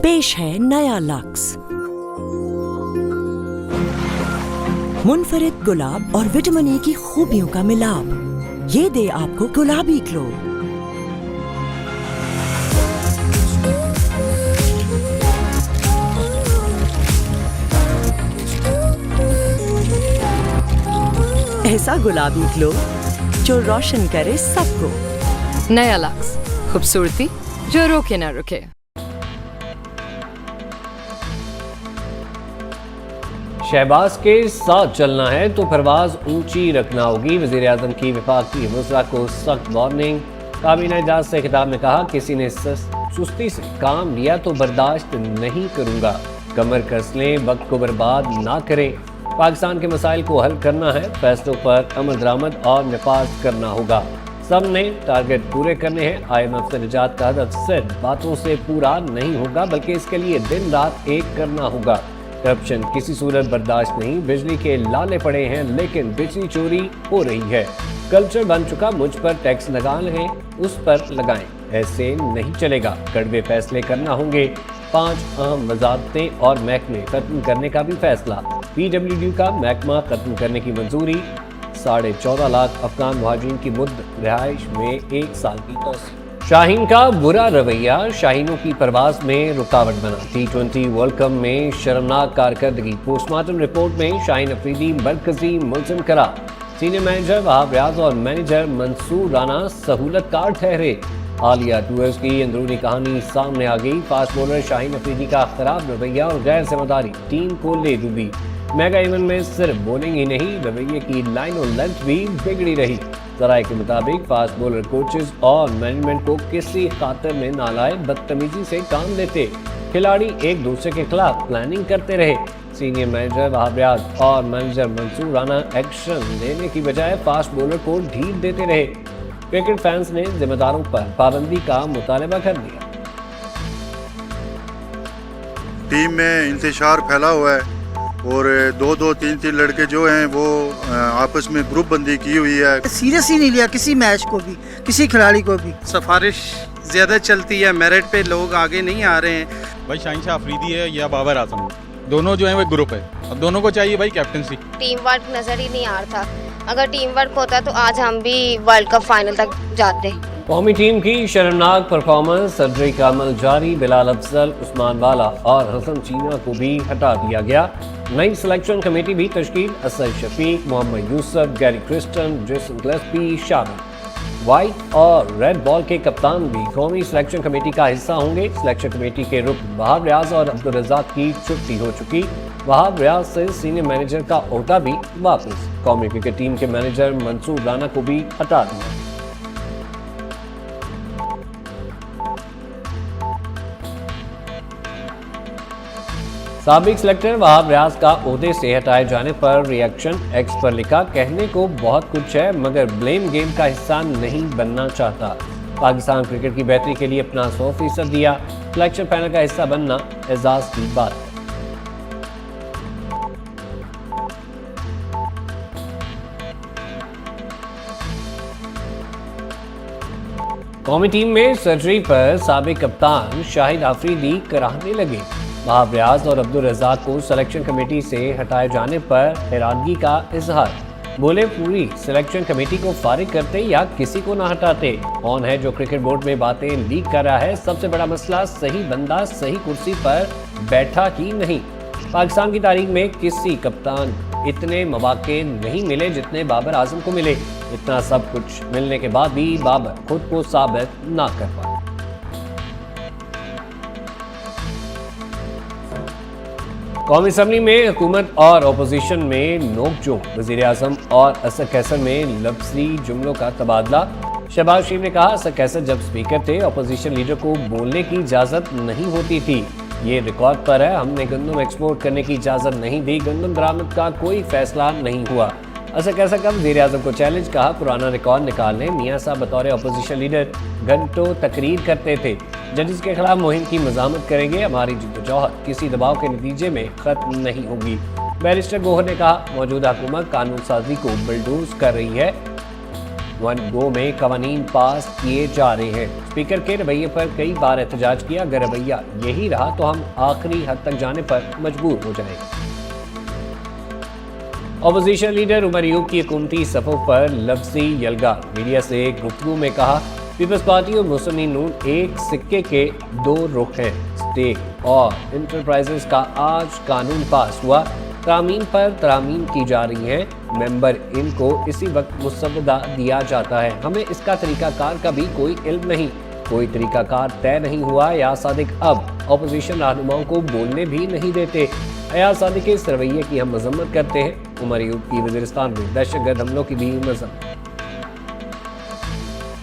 पेश है नया लक्स। मुनफरिद गुलाब और विटामिन ई की खूबियों का मिलाप, ये दे आपको गुलाबी ग्लो। ऐसा गुलाबी ग्लो जो रोशन करे सबको। नया लक्स, खूबसूरती जो रोके ना रुके। शहबाज के साथ चलना है तो परवाज ऊंची रखना होगी। वज़ीर-ए-आज़म की वफाकी वज़रा को सख्त वार्निंग। काबीना इजलास से खिताब में कहा, किसी ने सुस्ती से काम लिया तो बर्दाश्त नहीं करूंगा। कमर कस लें, वक्त को बर्बाद ना करें। पाकिस्तान के मसाइल को हल करना है, फैसलों पर अमल दरामद और नफाज करना होगा। सब ने टारगेट पूरे करने हैं। IMF से निजात का हदफ सिर्फ बातों से पूरा नहीं होगा, बल्कि इसके लिए दिन रात एक करना होगा। करप्शन किसी सूरत बर्दाश्त नहीं। बिजली के लाले पड़े हैं लेकिन बिजली चोरी हो रही है। कल्चर बन चुका, मुझ पर टैक्स लगा लें, उस पर लगाएं, ऐसे नहीं चलेगा। कड़वे फैसले करना होंगे। 5 अहम वजारतें और महकमे खत्म करने का भी फैसला। PWD का महकमा खत्म करने की मंजूरी। 14.5 लाख अफगान मुहाजिरीन की मुद्दत रिहाइश में 1 साल की तोसी। शाहीन का बुरा रवैया शाहीनों की परवाज में रुकावट बना। T20 वर्ल्ड कप में शर्मनाक कारकर्दगी। पोस्टमार्टम रिपोर्ट में शाहीन अफरीदी मरकजी मुलजिम करार। सीनियर मैनेजर वहाब रियाज और मैनेजर मंसूर राना सहूलत कार ठहरे। हालिया टूर्स की अंदरूनी कहानी सामने आ गई। फास्ट बॉलर शाहीन अफरीदी का खराब रवैया और गैर जिम्मेदारी टीम को ले डूबी। मेगा इवेंट में सिर्फ बॉलिंग ही नहीं, रवैये की लाइन और लेंथ भी बिगड़ी रही। जराये के मुताबिक फास्ट बॉलर कोचेज और मैनेजमेंट को किसी खातर में ना लाए, बदतमीजी से काम लेते। खिलाड़ी एक दूसरे के खिलाफ प्लानिंग करते रहे। सीनियर मैनेजर वहाब रियाज और मैनेजर मंसूर राना एक्शन लेने की बजाय फास्ट बॉलर को ढील देते रहे। क्रिकेट फैंस ने जिम्मेदारों पर पाबंदी का मुतालबा कर दिया। टीम में इंतशार फैला हुआ है और 2-2, 3-3 लड़के जो हैं वो आपस में ग्रुप बंदी की हुई है। सीरियस ही नहीं लिया किसी मैच को भी, किसी खिलाड़ी को भी। सिफारिश ज़्यादा चलती है, मेरिट पे लोग आगे नहीं आ रहे हैं। भाई शाहीन शाह अफरीदी है या बाबर आजम, दोनों जो है वो ग्रुप है। अब दोनों को चाहिए भाई कैप्टनसी। टीम वर्क नजर ही नहीं आ रहा था। अगर टीम वर्क होता तो आज हम भी वर्ल्ड कप फाइनल तक जाते। कौमी टीम की शर्मनाक परफॉर्मेंस। सर्जरी का अमल जारी। बिलाल अफजल, उस्मान वाला और हसन चीना को भी हटा दिया गया। नई सिलेक्शन कमेटी भी तश्कील। Asad Shafiq, Mohammad Yousuf, Gary Kirsten, Jason Gillespie शामिल। व्हाइट और रेड बॉल के कप्तान भी कौमी सिलेक्शन कमेटी का हिस्सा होंगे। सिलेक्शन कमेटी के रुकन वहाब रियाज और अब्दुल रज़ाक की छुट्टी हो चुकी। वहाब रियाज से सीनियर मैनेजर का ओहदा भी वापस। कौमी क्रिकेट टीम के मैनेजर मंसूर राना को भी हटा दिया। साबिक सिलेक्टर वहाब रियाज का ओहदे से हटाए जाने पर रिएक्शन। एक्स पर लिखा, कहने को बहुत कुछ है मगर ब्लेम गेम का हिस्सा नहीं बनना चाहता। पाकिस्तान क्रिकेट की बेहतरी के लिए अपना 100% दिया। सिलेक्शन पैनल का हिस्सा बनना एजाज की बात है। कौमी टीम में सर्जरी पर साबिक कप्तान शाहिद आफरीदी कराहने लगे। वहाब रियाज और अब्दुल रज़ाक को सिलेक्शन कमेटी से हटाए जाने पर हैरानगी का इजहार। बोले, पूरी सिलेक्शन कमेटी को फारिग करते या किसी को ना हटाते। कौन है जो क्रिकेट बोर्ड में बातें लीक कर रहा है? सबसे बड़ा मसला सही बंदा सही कुर्सी पर बैठा ही नहीं। पाकिस्तान की तारीख में किसी कप्तान इतने मौके नहीं मिले जितने बाबर आजम को मिले। इतना सब कुछ मिलने के बाद भी बाबर खुद को साबित ना कर पाए। कौमी असम्बली में हुकूमत और अपोजिशन में नोकझोंक। वज़ीर-ए-आज़म और असद कैसर में लफ्ज़ी जुमलों का तबादला। शहबाज शरीफ ने कहा, असद कैसर जब स्पीकर थे अपोजिशन लीडर को बोलने की इजाज़त नहीं होती थी। ये रिकॉर्ड पर है, हमने गंदम एक्सपोर्ट करने की इजाज़त नहीं दी। गंदम बरामद का कोई फैसला नहीं हुआ। असद कैसर का वज़ीर-ए-आज़म को चैलेंज। कहा, पुराना रिकॉर्ड निकालने। मियाँ साहब बतौर अपोजिशन लीडर घंटों तकरीर करते थे। जजेस के खिलाफ मुहिम की मज़ामत करेंगे। हमारी जद्दोजहद किसी दबाव के नतीजे में खत्म नहीं होगी। बैरिस्टर गोहर ने कहा, मौजूदा हुकूमत कानून साजी को बुलडोज कर रही है। 1 गो में कवानीन पास किए जा रहे हैं। स्पीकर के रवैये पर कई बार एहतजाज किया। अगर रवैया यही रहा तो हम आखिरी हद तक जाने पर मजबूर हो जाएंगे। ऑपोजिशन लीडर उमर अयूब की हुकूमती सफ़ों पर लफ्जी यलगार। मीडिया से गुफ्तगू में कहा, पीपल्स पार्टी और मुस्लिम लीग नून एक सिक्के के दो रुख हैं। स्टेक और इंटरप्राइजेस का आज कानून पास हुआ, तरामीम पर तरामीम की जा रही हैं। मेंबर इनको इसी वक्त मुसवदा दिया जाता है। हमें इसका तरीकाकार का भी कोई इल्म नहीं, कोई तरीकाकार तय नहीं हुआ। या सादिक अब ऑपोजिशन रहनुमाओं को बोलने भी नहीं देते। अयाज सादिक के इस रवैये की हम मजम्मत करते हैं। उमर अयूब की वज़ीरिस्तान में दहशतगर्द हमलों की भी मजम्मत।